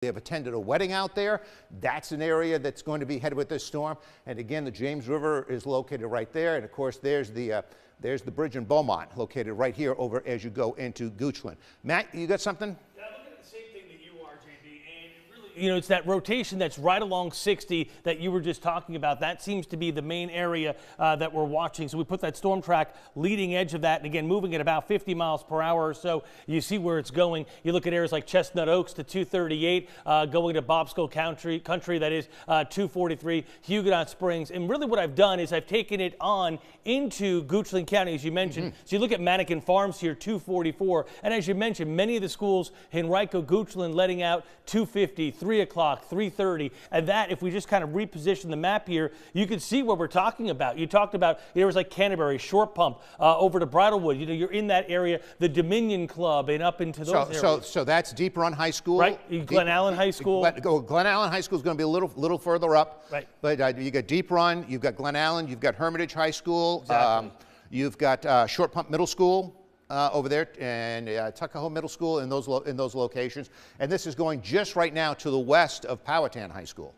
They have attended a wedding out there. That's an area that's going to be headed with this storm. And again, the James River is located right there. And of course, there's the bridge in Beaumont, located right here over as you go into Goochland. Matt, you got something? Yeah, I'm looking at the same thing that you are, JB. And really, you know, it's that rotation that's right along 60 that you were just talking about. That seems to be the main area that we're watching. So we put that storm track leading edge of that, and again, moving at about 50 miles per hour or so. You see where it's going. You look at areas like Chestnut Oaks to 238, going to Bobsco country, that is 243, Huguenot Springs. And really what I've done is I've taken it on into Goochland County, as you mentioned. So you look at Mannequin Farms here, 244. And as you mentioned, many of the schools, Henrico, Goochland, letting out 250, 3 o'clock, 3:30. And that, if we just kind of reposition the map here, you can see what we're talking about. You talked about areas like Canterbury, Short Pump, over to Bridlewood. You know, you're in that area, the Dominion Club, and up into those areas. So that's Deep Run High School. Right, Glen Allen High School. Glen Allen High School is going to be a little further up. Right. But you got Deep Run, you've got Glen Allen, you've got Hermitage High School. Exactly. You've got Short Pump Middle School over there, and Tuckahoe Middle School in those locations. And this is going just right now to the west of Powhatan High School.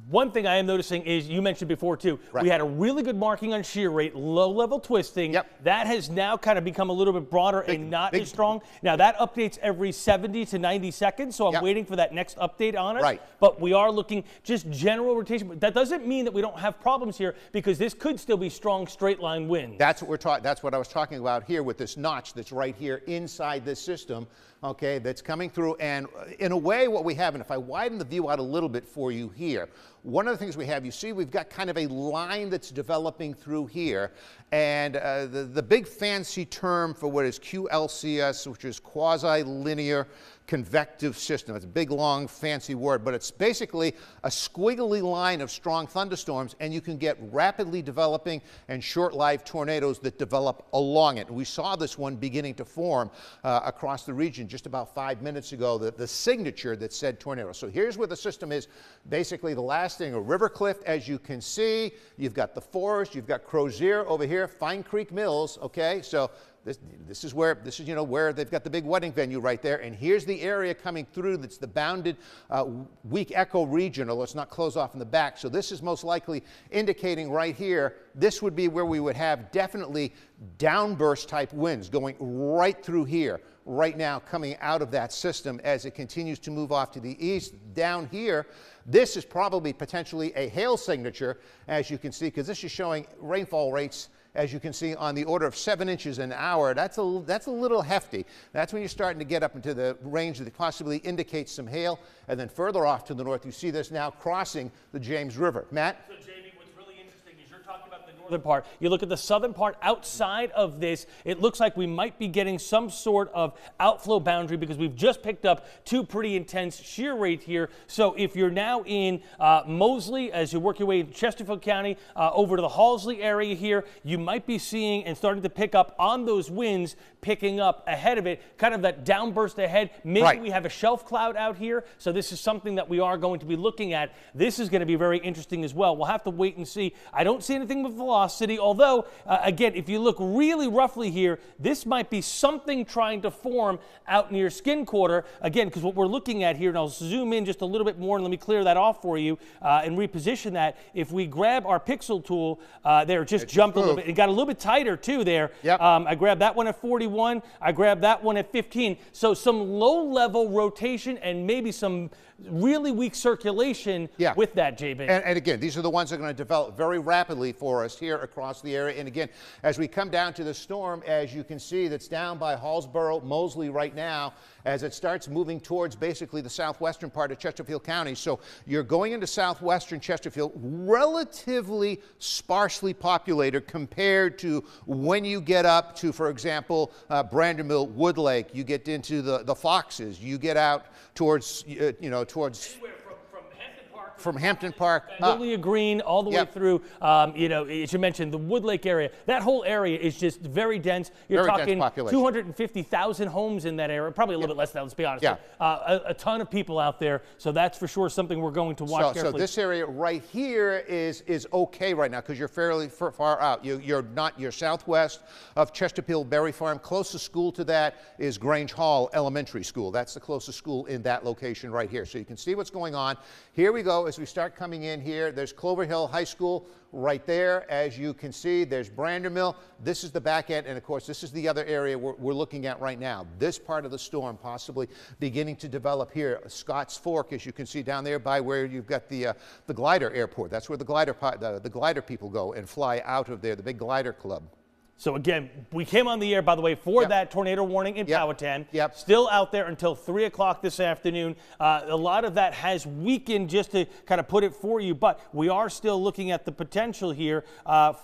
One thing I am noticing is, you mentioned before too, right, we had a really good marking on shear rate, low level twisting. Yep. That has now kind of become a little bit broader and not as strong. Now that updates every 70 to 90 seconds, so I'm waiting for that next update on it. Right. But we are looking just general rotation. But that doesn't mean that we don't have problems here, because this could still be strong straight line winds. That's what we're talking. That's what I was talking about here with this notch that's right here inside this system. Okay, that's coming through, and in a way what we have, and if I widen the view out a little bit for you here, one of the things we have, you see we've got kind of a line that's developing through here, and the big fancy term for what is QLCS, which is quasi-linear convective system. It's a big, long, fancy word, but it's basically a squiggly line of strong thunderstorms, and you can get rapidly developing and short-lived tornadoes that develop along it. And we saw this one beginning to form across the region just about 5 minutes ago, the signature that said tornado. So here's where the system is. Basically, the last thing, a river cliff, as you can see. You've got the forest, you've got Crozier over here, Fine Creek Mills, okay? So this is where they've got the big wedding venue right there, and here's the area coming through that's the bounded weak echo region, although it's not closed off in the back. So this is most likely indicating right here, this would be where we would have definitely downburst type winds going right through here right now, coming out of that system as it continues to move off to the east. Down here, this is probably potentially a hail signature, as you can see, because this is showing rainfall rates, as you can see, on the order of 7 inches an hour. That's a little hefty. That's when you're starting to get up into the range that possibly indicates some hail. And then further off to the north, you see this now crossing the James River. Matt? So, Jamie, what's really interesting is you're talking about the northern part. You look at the southern part outside of this, it looks like we might be getting some sort of outflow boundary, because we've just picked up two pretty intense shear rate here. So if you're now in Mosley, as you work your way into Chesterfield County, over to the Halsley area here, you might be seeing and starting to pick up on those winds picking up ahead of it, kind of that downburst ahead. Maybe we have a shelf cloud out here, so this is something that we are going to be looking at. This is going to be very interesting as well. We'll have to wait and see. I don't see anything with velocity, although, again, if you look really roughly here, this might be something trying to form out near Skin Quarter. Again, because what we're looking at here, and I'll zoom in just a little bit more, and let me clear that off for you and reposition that. If we grab our pixel tool, there, just jumped a little bit. It got a little bit tighter, too, there. Yep. I grabbed that one at 41. I grabbed that one at 15. So some low-level rotation and maybe some really weak circulation with that, JB. And again, these are the ones that are going to develop very rapidly for us here across the area. And again, as we come down to the storm, as you can see, that's down by Hallsborough, Mosley right now, as it starts moving towards basically the southwestern part of Chesterfield County. So you're going into southwestern Chesterfield, relatively sparsely populated compared to when you get up to, for example, Brandermill, Woodlake. You get into the Foxes. You get out towards, towards from Hampton Park up. Magnolia Green all the way through, you know, as you mentioned, the Wood Lake area. That whole area is just very dense. You're talking 250,000 homes in that area, probably a little bit less than that, let's be honest. A ton of people out there, so that's for sure something we're going to watch carefully. So this area right here is okay right now because you're fairly far out. You're southwest of Chesterfield Berry Farm. Closest school to that is Grange Hall Elementary School. That's the closest school in that location right here. So you can see what's going on. Here we go as we start coming in here. There's Clover Hill High School right there. As you can see, there's Brander Mill. This is the back end, and of course, this is the other area we're looking at right now. This part of the storm possibly beginning to develop here. Scotts Fork, as you can see down there by where you've got the glider airport. That's where the glider people go and fly out of there, the big glider club. So again, we came on the air, by the way, for that tornado warning in Powhatan. Still out there until 3 o'clock this afternoon. A lot of that has weakened, just to kind of put it for you, but we are still looking at the potential here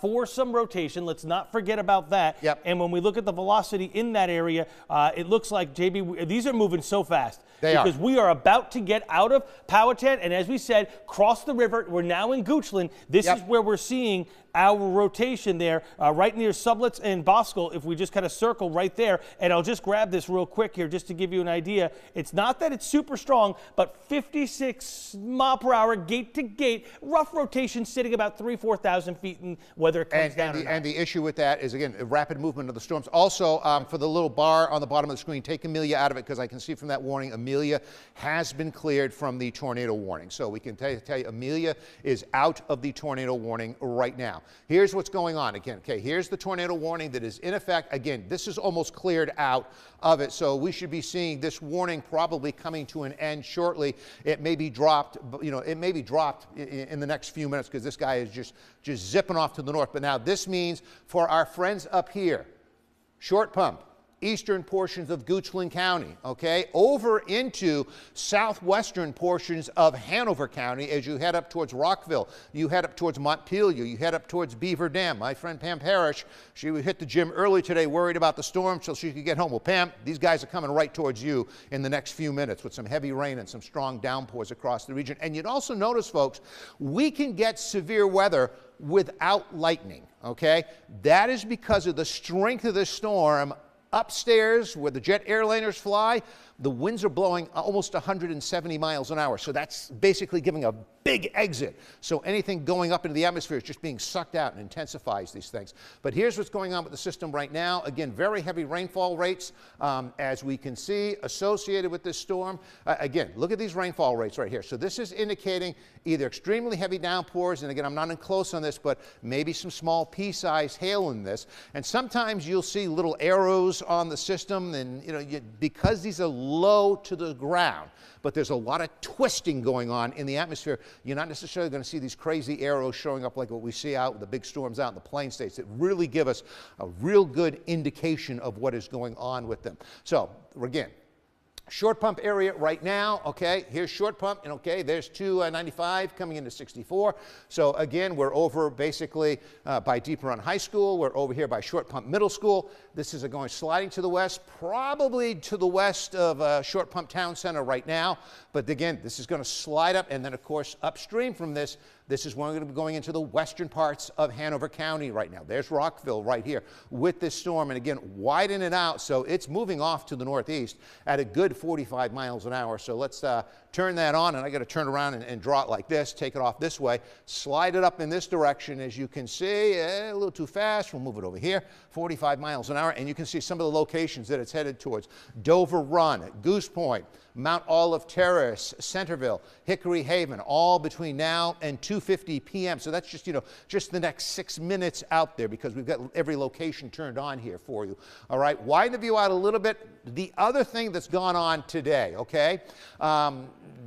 for some rotation. Let's not forget about that. And when we look at the velocity in that area, it looks like, JB, these are moving so fast. Because we are about to get out of Powhatan, and as we said, cross the river. We're now in Goochland. This is where we're seeing our rotation there, right near Sublets and Boscal, if we just kind of circle right there. And I'll just grab this real quick here just to give you an idea. It's not that it's super strong, but 56 mile per hour, gate to gate, rough rotation sitting about 4,000 feet, and whether it comes down or not. And the issue with that is, again, rapid movement of the storms. Also, for the little bar on the bottom of the screen, take Amelia out of it, because I can see from that warning, Amelia has been cleared from the tornado warning. So we can tell you Amelia is out of the tornado warning right now. Here's what's going on again. Okay, here's the tornado warning that is in effect. Again, this is almost cleared out of it, so we should be seeing this warning probably coming to an end shortly. It may be dropped, you know, it may be dropped in the next few minutes, because this guy is just zipping off to the north. But now this means for our friends up here, Short Pump, eastern portions of Goochland County, okay, over into southwestern portions of Hanover County as you head up towards Rockville, you head up towards Montpelier, you head up towards Beaver Dam. My friend Pam Parrish, she hit the gym early today worried about the storm so she could get home. Well, Pam, these guys are coming right towards you in the next few minutes with some heavy rain and some strong downpours across the region. And you'd also notice, folks, we can get severe weather without lightning, okay? That is because of the strength of the storm. Upstairs, where the jet airliners fly, the winds are blowing almost 170 miles an hour. So that's basically giving a big exit. So anything going up into the atmosphere is just being sucked out and intensifies these things. But here's what's going on with the system right now. Again, very heavy rainfall rates, as we can see, associated with this storm. Again, look at these rainfall rates right here. So this is indicating either extremely heavy downpours, and again, I'm not in close on this, but maybe some small pea-sized hail in this. And sometimes you'll see little arrows on the system, and you know, because these are low to the ground, but there's a lot of twisting going on in the atmosphere, you're not necessarily going to see these crazy arrows showing up like what we see out with the big storms out in the Plain States that really give us a real good indication of what is going on with them. So again, Short Pump area right now, okay, here's Short Pump, and okay, there's 295 coming into 64. So again, we're over basically by Deep Run High School. We're over here by Short Pump Middle School. This is going sliding to the west, probably to the west of Short Pump Town Center right now. But again, this is going to slide up, and then of course upstream from this, this is going to be going into the western parts of Hanover County right now. There's Rockville right here with this storm, and again, widen it out, so it's moving off to the northeast at a good 45 miles an hour. So let's turn that on, and I got to turn around and draw it like this, take it off this way, slide it up in this direction. As you can see, a little too fast. We'll move it over here, 45 miles an hour, and you can see some of the locations that it's headed towards. Dover Run, Goose Point, Mount Olive Terrace, Centerville, Hickory Haven, all between now and 2:50 p.m. So that's just, you know, just the next 6 minutes out there, because we've got every location turned on here for you. All right, widen the view out a little bit. The other thing that's gone on today, okay,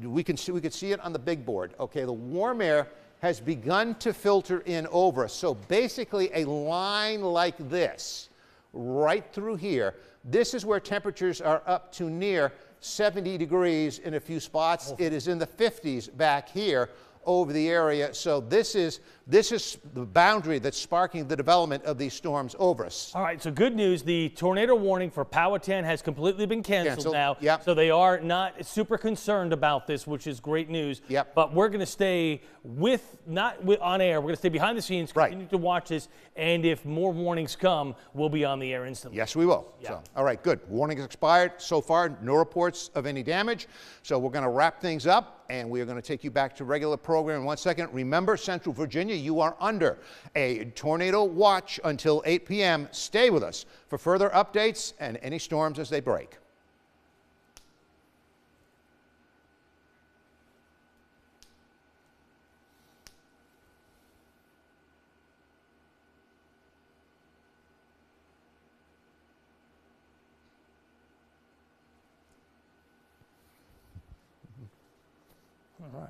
we could see it on the big board. Okay, the warm air has begun to filter in over us. So basically a line like this, right through here, this is where temperatures are up to near 70 degrees in a few spots. It is in the 50s back here over the area. So this is this is the boundary that's sparking the development of these storms over us. All right, so good news. The tornado warning for Powhatan has completely been canceled now. Yep. So they are not super concerned about this, which is great news. Yep. But we're going to stay on air. We're going to stay behind the scenes, continue to watch this, and if more warnings come, we'll be on the air instantly. Yes, we will. Yeah. So, all right, good. Warning has expired. So far, no reports of any damage. So we're going to wrap things up, and we are going to take you back to regular program in 1 second. Remember, Central Virginia, you are under a tornado watch until 8 p.m. Stay with us for further updates and any storms as they break. All right.